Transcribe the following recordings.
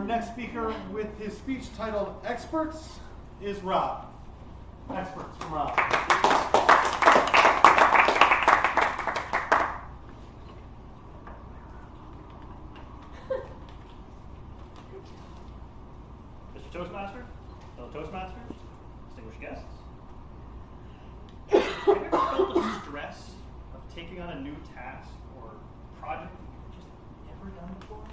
Our next speaker with his speech titled Experts is Rob. Experts from Rob. Mr. Toastmaster, fellow Toastmasters, distinguished guests. Have you ever felt the stress of taking on a new task or project that you've just never done before?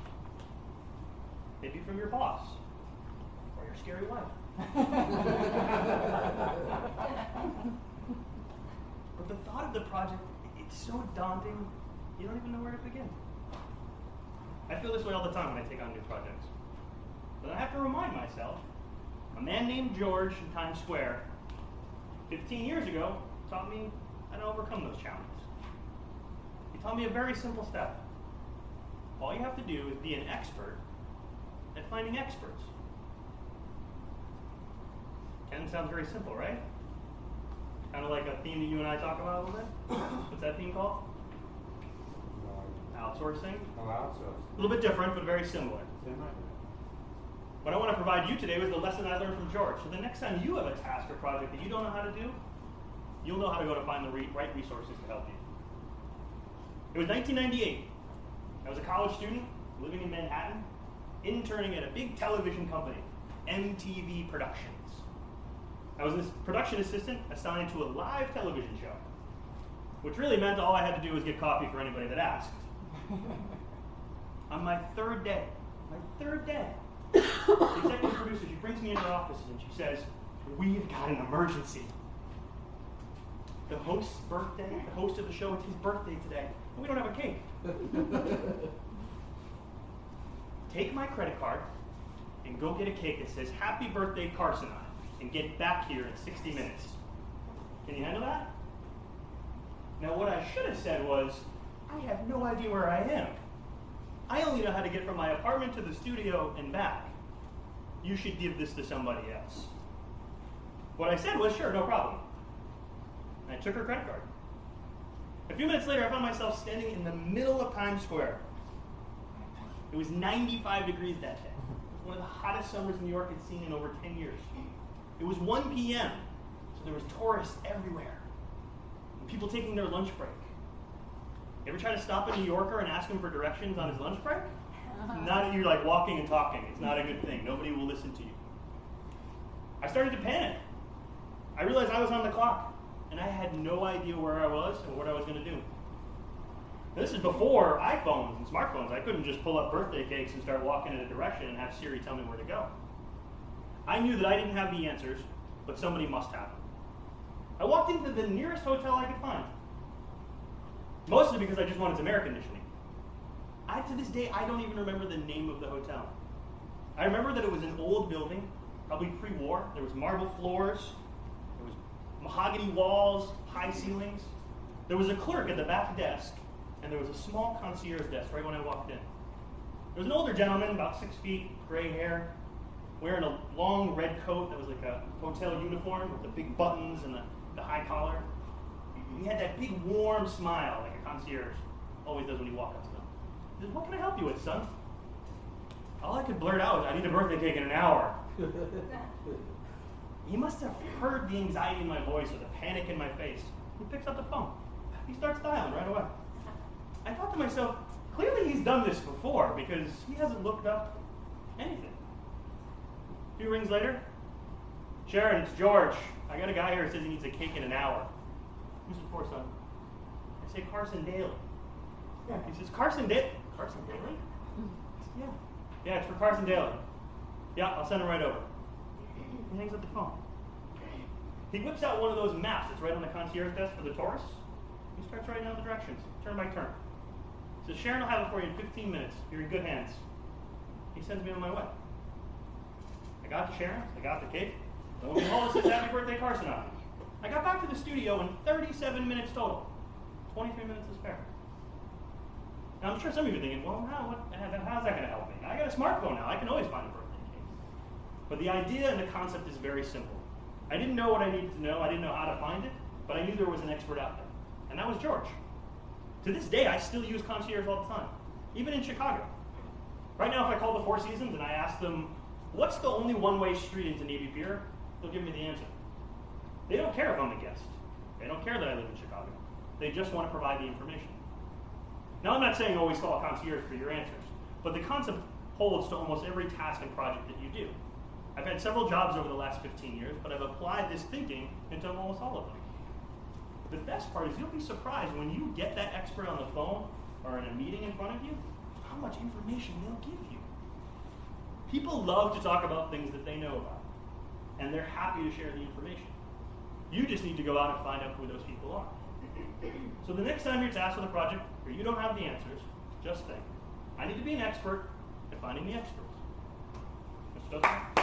Maybe from your boss or your scary wife. But the thought of the project, it's so daunting, you don't even know where to begin. I feel this way all the time when I take on new projects. But I have to remind myself, a man named George in Times Square, 15 years ago, taught me how to overcome those challenges. He taught me a very simple step. All you have to do is be an expert at finding experts. Ken, sounds very simple, right? Kind of like a theme that you and I talk about a little bit. What's that theme called? Outsourcing. Oh, outsourcing. A little bit different, but very similar. Same idea. What I want to provide you today was the lesson I learned from George. So the next time you have a task or project that you don't know how to do, you'll know how to go to find the right resources to help you. It was 1998. I was a college student living in Manhattan, interning at a big television company, MTV Productions. I was this production assistant assigned to a live television show, which really meant all I had to do was get coffee for anybody that asked. On my third day, the executive producer, she brings me into her office and she says, "We've got an emergency. The host's birthday, the host of the show, it's his birthday today, and we don't have a cake. Take my credit card and go get a cake that says, 'Happy Birthday, Carson,' and get back here in 60 minutes. Can you handle that?" Now, what I should have said was, I have no idea where I am. I only know how to get from my apartment to the studio and back. You should give this to somebody else. What I said was, sure, no problem. And I took her credit card. A few minutes later, I found myself standing in the middle of Times Square. It was 95 degrees that day. It was one of the hottest summers New York had seen in over 10 years. It was 1 p.m., so there was tourists everywhere. And people taking their lunch break. You ever try to stop a New Yorker and ask him for directions on his lunch break? Not you're like walking and talking. It's not a good thing. Nobody will listen to you. I started to panic. I realized I was on the clock, and I had no idea where I was and what I was going to do. Now, this is before iPhones and smartphones. I couldn't just pull up birthday cakes and start walking in a direction and have Siri tell me where to go. I knew that I didn't have the answers, but somebody must have them. I walked into the nearest hotel I could find. Mostly because I just wanted some air conditioning. To this day, I don't even remember the name of the hotel. I remember that it was an old building, probably pre-war. There was marble floors, there was mahogany walls, high ceilings. There was a clerk at the back desk, and there was a small concierge desk right when I walked in. There was an older gentleman, about 6 feet, gray hair, wearing a long red coat that was like a hotel uniform with the big buttons and the high collar. He had that big warm smile like a concierge always does when you walk up to them. He said, "What can I help you with, son?" All I could blurt out was, "I need a birthday cake in an hour." He must have heard the anxiety in my voice or the panic in my face. He picks up the phone. He starts dialing right away. I thought to myself, clearly he's done this before because he hasn't looked up anything. A few rings later, "Sharon, it's George. I got a guy here who says he needs a cake in an hour." "Who's it for, son?" I say, "Carson Daly." He says, "Carson Daly?" "Carson Daly?" "Yeah. Yeah, it's for Carson Daly." "Yeah, I'll send him right over." He hangs up the phone. He whips out one of those maps that's right on the concierge desk for the tourists. He starts writing out the directions, turn by turn. He says, "Sharon will have it for you in 15 minutes. You're in good hands." He sends me on my way. I got to Sharon, I got the cake. Lo and behold, it says, "Happy Birthday, Carson" on it. I got back to the studio in 37 minutes total. 23 minutes to spare. Now, I'm sure some of you are thinking, well, how's that going to help me? I got a smartphone now. I can always find a birthday cake. But the idea and the concept is very simple. I didn't know what I needed to know. I didn't know how to find it. But I knew there was an expert out there. And that was George. To this day, I still use concierge all the time, even in Chicago. Right now, if I call the Four Seasons and I ask them, what's the only one-way street into Navy Pier, they'll give me the answer. They don't care if I'm a guest. They don't care that I live in Chicago. They just want to provide the information. Now, I'm not saying always call a concierge for your answers, but the concept holds to almost every task and project that you do. I've had several jobs over the last 15 years, but I've applied this thinking into almost all of them. The best part is you'll be surprised when you get that expert on the phone or in a meeting in front of you, how much information they'll give you. People love to talk about things that they know about, and they're happy to share the information. You just need to go out and find out who those people are. So the next time you're tasked with a project where you don't have the answers, just think, I need to be an expert at finding the experts. Mr. Dustin?